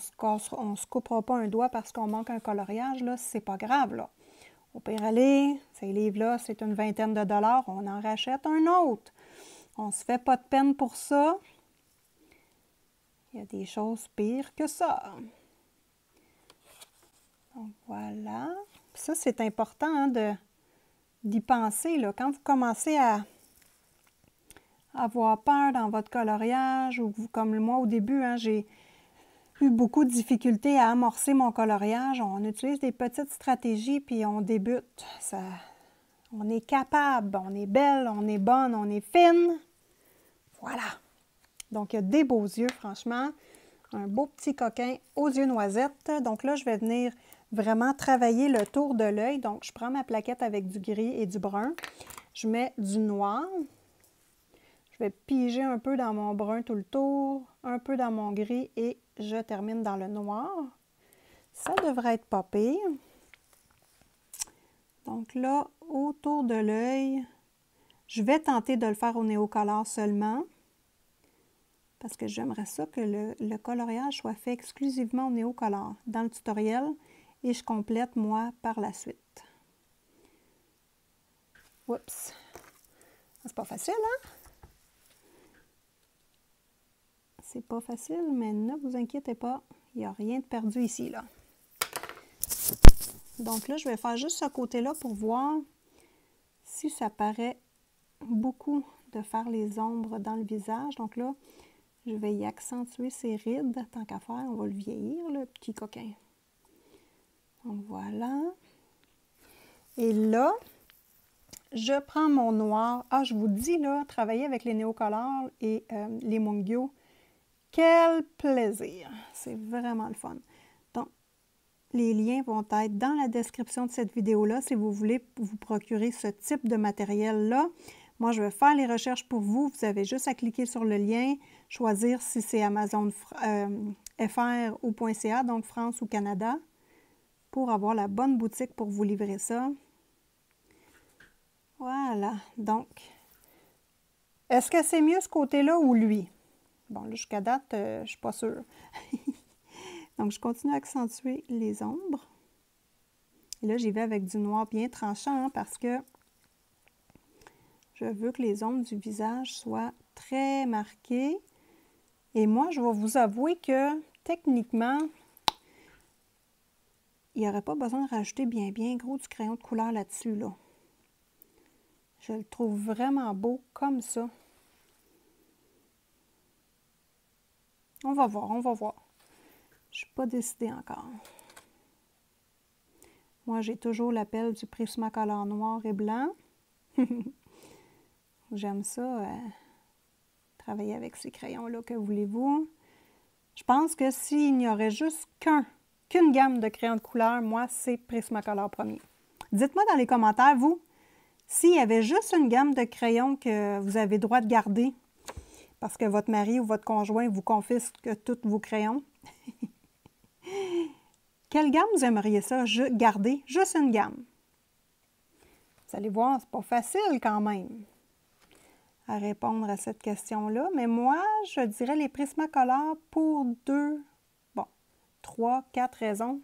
on se coupera pas un doigt parce qu'on manque un coloriage, là, c'est pas grave, là. Au pire aller, ces livres-là, c'est une vingtaine de dollars, on en rachète un autre. On se fait pas de peine pour ça. Il y a des choses pires que ça. Donc, voilà. Ça, c'est important hein, d'y penser, là. Quand vous commencez à avoir peur dans votre coloriage, ou comme moi au début, hein, j'ai eu beaucoup de difficultés à amorcer mon coloriage. On utilise des petites stratégies, puis on débute. On est capable, on est belle, on est bonne, on est fine. Voilà. Donc, il y a des beaux yeux, franchement. Un beau petit coquin aux yeux noisettes. Donc là, je vais venir vraiment travailler le tour de l'œil. Donc, je prends ma plaquette avec du gris et du brun. Je mets du noir. Je vais piger un peu dans mon brun tout le tour, un peu dans mon gris et je termine dans le noir. Ça devrait être pas pire. Donc là, autour de l'œil, je vais tenter de le faire au Neocolor seulement parce que j'aimerais ça que le coloriage soit fait exclusivement au Neocolor dans le tutoriel et je complète moi par la suite. Oups! C'est pas facile, hein? C'est pas facile, mais ne vous inquiétez pas, il n'y a rien de perdu ici, là. Donc là, je vais faire juste ce côté-là pour voir si ça paraît beaucoup de faire les ombres dans le visage. Donc là, je vais y accentuer ses rides. Tant qu'à faire, on va le vieillir, le petit coquin. Donc voilà. Et là, je prends mon noir. Ah, je vous dis, là, travailler avec les Neocolor et les Mungyo, quel plaisir! C'est vraiment le fun. Donc, les liens vont être dans la description de cette vidéo-là si vous voulez vous procurer ce type de matériel-là. Moi, je vais faire les recherches pour vous. Vous avez juste à cliquer sur le lien, choisir si c'est Amazon FR ou .ca, donc France ou Canada, pour avoir la bonne boutique pour vous livrer ça. Voilà. Donc, est-ce que c'est mieux ce côté-là ou lui? Bon, là, jusqu'à date, je ne suis pas sûre. Donc, je continue à accentuer les ombres. Et là, j'y vais avec du noir bien tranchant hein, parce que je veux que les ombres du visage soient très marquées. Et moi, je vais vous avouer que, techniquement, il n'y aurait pas besoin de rajouter bien gros du crayon de couleur là-dessus, là. Je le trouve vraiment beau comme ça. On va voir, on va voir. Je ne suis pas décidée encore. Moi, j'ai toujours l'appel du Prismacolor noir et blanc. J'aime ça, travailler avec ces crayons-là, que voulez-vous. Je pense que s'il n'y aurait juste qu'une gamme de crayons de couleur, moi, c'est Prismacolor premier. Dites-moi dans les commentaires, vous, s'il y avait juste une gamme de crayons que vous avez le droit de garder, parce que votre mari ou votre conjoint vous confisque tous vos crayons, quelle gamme vous aimeriez ça garder? Juste une gamme. Vous allez voir, c'est pas facile quand même à répondre à cette question-là. Mais moi, je dirais les Prismacolor pour 3, 4 raisons.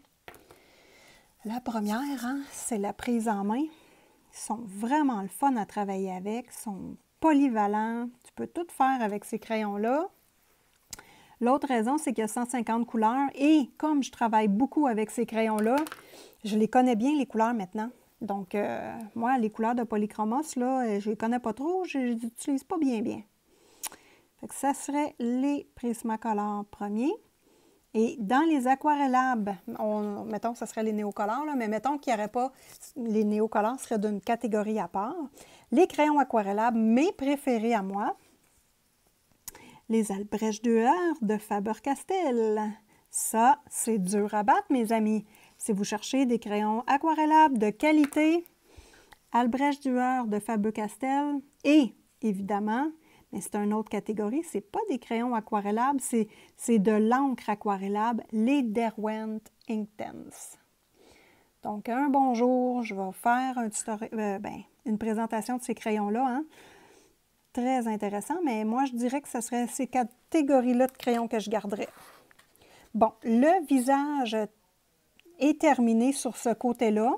La première, hein, c'est la prise en main. Ils sont vraiment le fun à travailler avec. Ils sont polyvalents. Tu peux tout faire avec ces crayons-là. L'autre raison, c'est qu'il y a 150 couleurs. Et comme je travaille beaucoup avec ces crayons-là, je les connais bien, les couleurs maintenant. Donc, moi, les couleurs de Polychromos, là, je ne les connais pas trop, je ne les utilise pas bien. Fait que ça serait les Prismacolor premiers. Et dans les aquarellables, mettons que ce serait les Neocolor, là, mais mettons qu'il n'y aurait pas, les Neocolor seraient d'une catégorie à part. Les crayons aquarellables, mes préférés à moi, les Albrecht Dürer de Faber-Castell. Ça, c'est dur à battre, mes amis. Si vous cherchez des crayons aquarellables de qualité, Albrecht Dürer de Faber-Castell et, évidemment, mais c'est une autre catégorie, ce n'est pas des crayons aquarellables, c'est de l'encre aquarellable, les Derwent Inktense. Donc, un bonjour, je vais faire une présentation de ces crayons-là. Hein. Très intéressant, mais moi, je dirais que ce serait ces catégories-là de crayons que je garderais. Bon, le visage est terminé sur ce côté-là.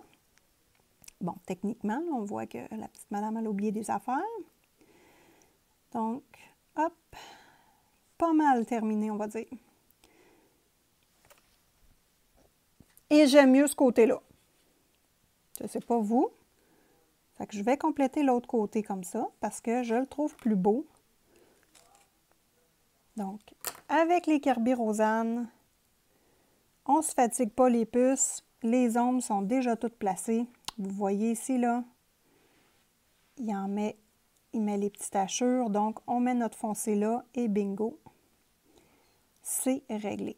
Bon, techniquement, on voit que la petite madame a oublié des affaires. Donc, hop, pas mal terminé, on va dire. Et j'aime mieux ce côté-là. Je ne sais pas vous. Fait que je vais compléter l'autre côté comme ça parce que je le trouve plus beau. Donc, avec les Kirby Rosanne, on ne se fatigue pas les puces. Les ombres sont déjà toutes placées. Vous voyez ici, là, il met les petites tachures. Donc, on met notre foncé là et bingo, c'est réglé.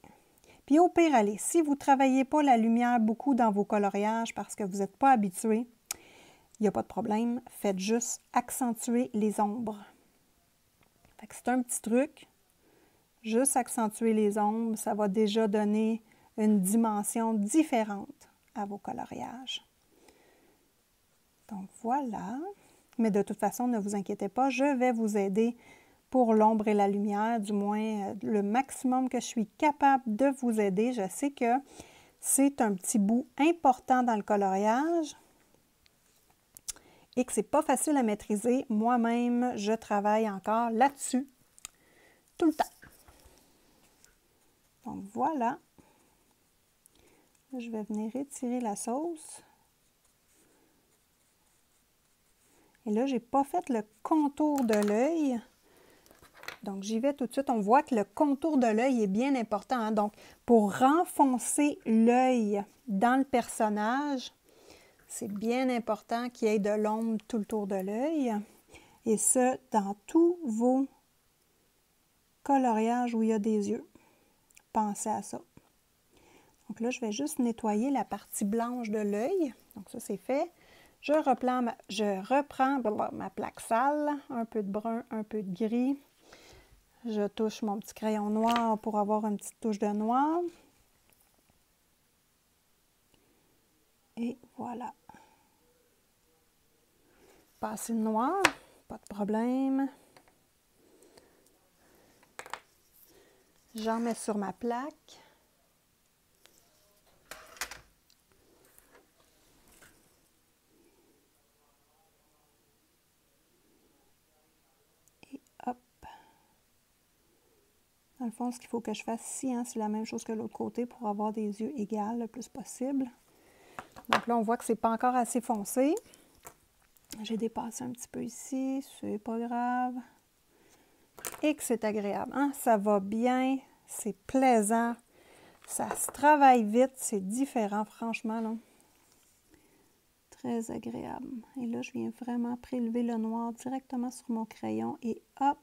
Puis au pire, allez, si vous ne travaillez pas la lumière beaucoup dans vos coloriages parce que vous n'êtes pas habitué, il n'y a pas de problème. Faites juste accentuer les ombres. C'est un petit truc. Juste accentuer les ombres, ça va déjà donner une dimension différente à vos coloriages. Donc voilà. Mais de toute façon, ne vous inquiétez pas, je vais vous aider pour l'ombre et la lumière, du moins le maximum que je suis capable de vous aider. Je sais que c'est un petit bout important dans le coloriage et que c'est pas facile à maîtriser. Moi-même, je travaille encore là-dessus tout le temps. Donc voilà. Là, je vais venir étirer la sauce. Et là, je n'ai pas fait le contour de l'œil. Donc, j'y vais tout de suite. On voit que le contour de l'œil est bien important, hein? Donc, pour renfoncer l'œil dans le personnage, c'est bien important qu'il y ait de l'ombre tout le tour de l'œil. Et ça, dans tous vos coloriages où il y a des yeux. Pensez à ça. Donc là, je vais juste nettoyer la partie blanche de l'œil. Donc ça, c'est fait. Je reprends ma plaque sale, un peu de brun, un peu de gris. Je touche mon petit crayon noir pour avoir une petite touche de noir. Et voilà. Passer le noir, pas de problème. J'en mets sur ma plaque. Et hop. Dans le fond, ce qu'il faut que je fasse ici, hein, c'est la même chose que l'autre côté pour avoir des yeux égaux le plus possible. Donc là, on voit que c'est pas encore assez foncé. J'ai dépassé un petit peu ici, c'est pas grave. Et que c'est agréable, hein? Ça va bien, c'est plaisant, ça se travaille vite, c'est différent, franchement, là. Très agréable. Et là, je viens vraiment prélever le noir directement sur mon crayon et hop!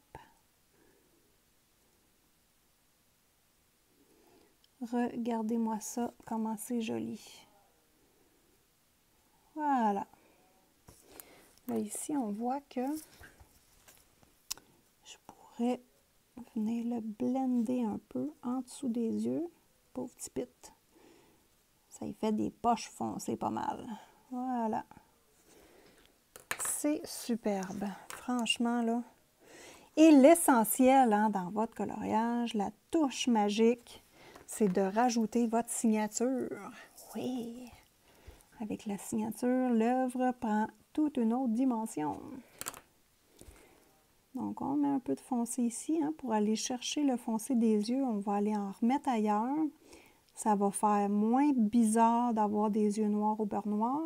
Regardez-moi ça, comment c'est joli. Voilà. Là, ici, on voit que je pourrais venir le blender un peu en dessous des yeux. Pauvre petit pit. Ça y fait des poches foncées pas mal. Voilà. C'est superbe. Franchement, là. Et l'essentiel, hein, dans votre coloriage, la touche magique, c'est de rajouter votre signature. Oui! Avec la signature, l'œuvre prend toute une autre dimension. Donc, on met un peu de foncé ici, hein, pour aller chercher le foncé des yeux. On va aller en remettre ailleurs. Ça va faire moins bizarre d'avoir des yeux noirs au beurre noir.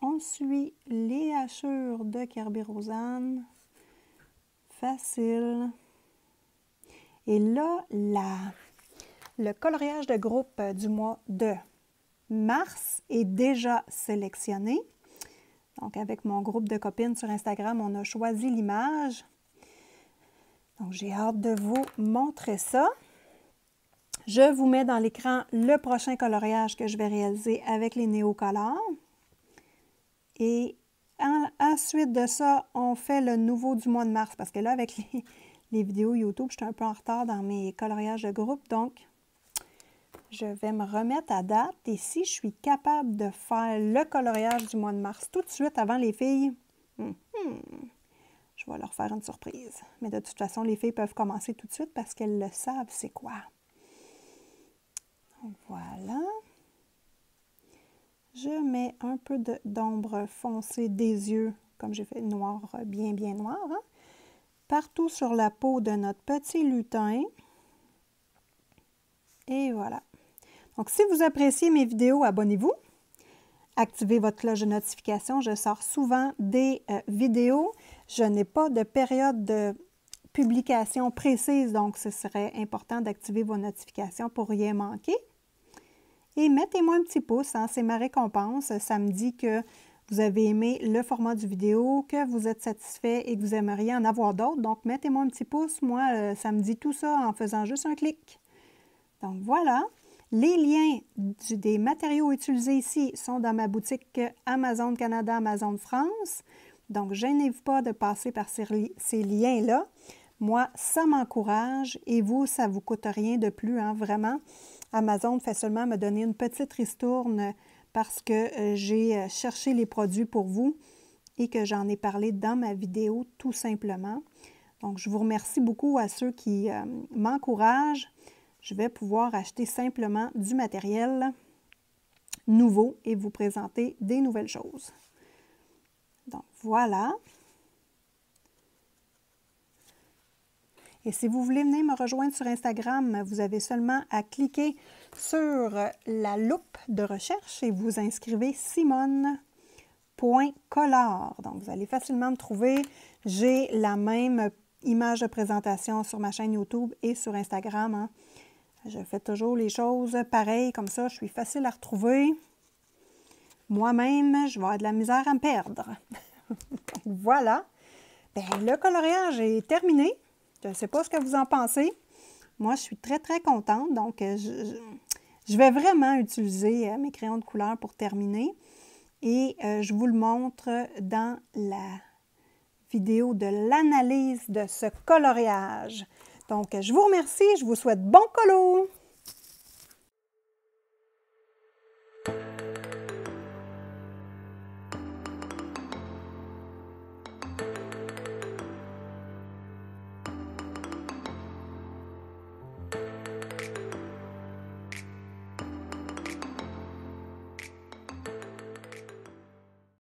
On suit les hachures de Kerby Rosanne. Facile. Et là, le coloriage de groupe du mois de mars est déjà sélectionné. Donc, avec mon groupe de copines sur Instagram, on a choisi l'image. Donc, j'ai hâte de vous montrer ça. Je vous mets dans l'écran le prochain coloriage que je vais réaliser avec les Néocolors. Et ensuite de ça, on fait le nouveau du mois de mars. Parce que là, avec les vidéos YouTube, je suis un peu en retard dans mes coloriages de groupe. Donc, je vais me remettre à date. Et si je suis capable de faire le coloriage du mois de mars tout de suite avant les filles, je vais leur faire une surprise. Mais de toute façon, les filles peuvent commencer tout de suite parce qu'elles le savent, c'est quoi. Donc, voilà. Je mets un peu d'ombre foncée des yeux, comme j'ai fait noir, bien noir, hein, partout sur la peau de notre petit lutin. Et voilà. Donc, si vous appréciez mes vidéos, abonnez-vous. Activez votre cloche de notification. Je sors souvent des vidéos. Je n'ai pas de période de publication précise, donc ce serait important d'activer vos notifications pour rien manquer. Et mettez-moi un petit pouce, hein, c'est ma récompense. Ça me dit que vous avez aimé le format du vidéo, que vous êtes satisfait et que vous aimeriez en avoir d'autres. Donc, mettez-moi un petit pouce. Moi, ça me dit tout ça en faisant juste un clic. Donc, voilà. Les liens des matériaux utilisés ici sont dans ma boutique Amazon Canada, Amazon France. Donc, gênez-vous pas de passer par ces liens-là. Moi, ça m'encourage et vous, ça ne vous coûte rien de plus, hein, vraiment. Amazon fait seulement me donner une petite ristourne parce que j'ai cherché les produits pour vous et que j'en ai parlé dans ma vidéo tout simplement. Donc, je vous remercie beaucoup à ceux qui m'encouragent. Je vais pouvoir acheter simplement du matériel nouveau et vous présenter des nouvelles choses. Donc, voilà. Et si vous voulez venir me rejoindre sur Instagram, vous avez seulement à cliquer sur la loupe de recherche et vous inscrivez Simone.Collard. Donc, vous allez facilement me trouver. J'ai la même image de présentation sur ma chaîne YouTube et sur Instagram. Hein. Je fais toujours les choses pareilles, comme ça, je suis facile à retrouver. Moi-même, je vais avoir de la misère à me perdre. Voilà. Bien, le coloriage est terminé. Je ne sais pas ce que vous en pensez. Moi, je suis très, très contente. Donc, je vais vraiment utiliser mes crayons de couleur pour terminer. Et je vous le montre dans la vidéo de l'analyse de ce coloriage. Donc, je vous remercie. Je vous souhaite bon colo!